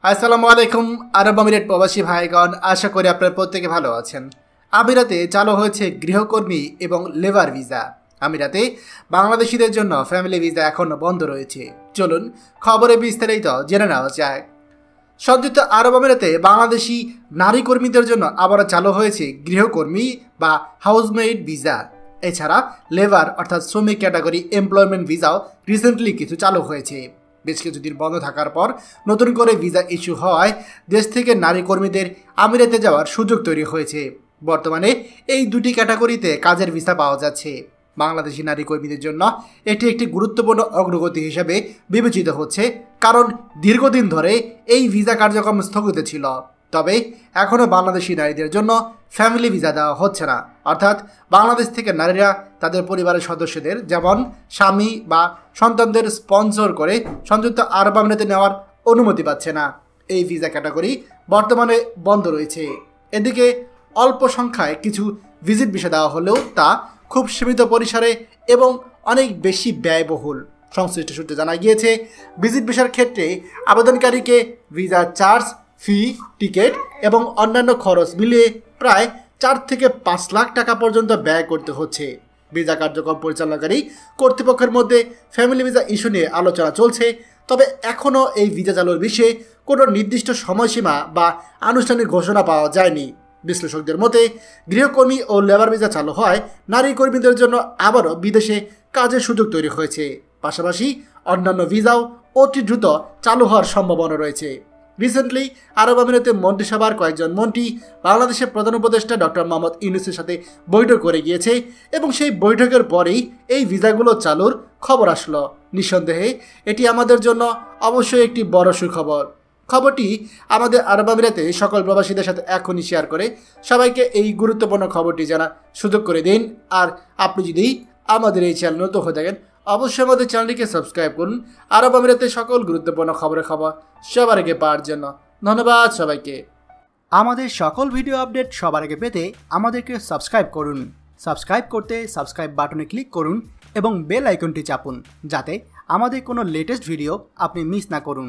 আসসালামু আলাইকুম আরব আমিরাত প্রবাসী ভাইগণ, আশা করি আপনারা প্রত্যেকে ভালো আছেন। আমিরাতে চালু হয়েছে গৃহকর্মী এবং লেবার ভিসা। আমিরাতে বাংলাদেশিদের জন্য ফ্যামিলি ভিসা এখনও বন্ধ রয়েছে। চলুন খবরে বিস্তারিত জেনে নেওয়া যায়। সংযুক্ত আরব আমিরাতে বাংলাদেশি নারী কর্মীদের জন্য আবারও চালু হয়েছে গৃহকর্মী বা হাউসমেইড ভিসা। এছাড়া লেবার অর্থাৎ শ্রমিক ক্যাটাগরি এমপ্লয়মেন্ট ভিসাও রিসেন্টলি কিছু চালু হয়েছে। বেশ কিছুদিন বন্ধ থাকার পর নতুন করে ভিসা ইস্যু হওয়ায় দেশ থেকে নারী কর্মীদের আমিরাতে যাওয়ার সুযোগ তৈরি হয়েছে। বর্তমানে এই দুটি ক্যাটাগরিতে কাজের ভিসা পাওয়া যাচ্ছে। বাংলাদেশি নারী কর্মীদের জন্য এটি একটি গুরুত্বপূর্ণ অগ্রগতি হিসেবে বিবেচিত হচ্ছে, কারণ দীর্ঘদিন ধরে এই ভিসা কার্যক্রম স্থগিত ছিল। তবে এখনও বাংলাদেশি নারীদের জন্য ফ্যামিলি ভিসা দেওয়া হচ্ছে না, অর্থাৎ বাংলাদেশ থেকে নারীরা তাদের পরিবারের সদস্যদের যেমন স্বামী বা সন্তানদের স্পন্সর করে সংযুক্ত আরব আমিরাতে নেওয়ার অনুমতি পাচ্ছে না। এই ভিসা ক্যাটাগরি বর্তমানে বন্ধ রয়েছে। এদিকে অল্প সংখ্যায় কিছু ভিজিট ভিসা দেওয়া হলেও তা খুব সীমিত পরিসরে এবং অনেক বেশি ব্যয়বহুল। সংশ্লিষ্ট সূত্রে জানা গিয়েছে, ভিজিট ভিসার ক্ষেত্রে আবেদনকারীকে ভিসা চার্জ, ফি, টিকিট এবং অন্যান্য খরচ মিলিয়ে প্রায় 4 থেকে 5 লাখ টাকা পর্যন্ত ব্যয় করতে হচ্ছে। ভিসা কার্যক্রম পরিচালনাকারী কর্তৃপক্ষের মধ্যে ফ্যামিলি ভিসা ইস্যু নিয়ে আলোচনা চলছে, তবে এখনও এই ভিসা চালুর বিষয়ে কোনো নির্দিষ্ট সময়সীমা বা আনুষ্ঠানিক ঘোষণা পাওয়া যায়নি। বিশ্লেষকদের মতে গৃহকর্মী ও লেবার ভিসা চালু হয় নারী কর্মীদের জন্য আবারও বিদেশে কাজের সুযোগ তৈরি হয়েছে। পাশাপাশি অন্যান্য ভিসাও অতি দ্রুত চালু হওয়ার সম্ভাবনা রয়েছে। রিসেন্টলি আরব আমিরাতে মন্ত্রিসভার কয়েকজন মন্ত্রী বাংলাদেশের প্রধান উপদেষ্টা ডক্টর মোহাম্মদ ইউনূসের সাথে বৈঠক করে গিয়েছে এবং সেই বৈঠকের পরেই এই ভিসাগুলো চালুর খবর আসলো। নিঃসন্দেহে এটি আমাদের জন্য অবশ্যই একটি বড় সুখবর। খবরটি আমাদের আরব আমিরাতে সকল প্রবাসীদের সাথে এখনই শেয়ার করে সবাইকে এই গুরুত্বপূর্ণ খবরটি জানার সুযোগ করে দিন। আর আপনি যদি আমাদের এই চ্যানেল নতুন হয়ে থাকেন, অবশ্যই আমাদের চ্যানেলটিকে সাবস্ক্রাইব করুন আরব আমিরাতে সকল গুরুত্বপূর্ণ খবর সবার আগে পাওয়ার জন্য। ধন্যবাদ সবাইকে। আমাদের সকল ভিডিও আপডেট সবার আগে পেতে আমাদেরকে সাবস্ক্রাইব করুন। সাবস্ক্রাইব করতে সাবস্ক্রাইব বাটনে ক্লিক করুন এবং বেল আইকনটি চাপুন, যাতে আমাদের কোনো লেটেস্ট ভিডিও আপনি মিস না করুন।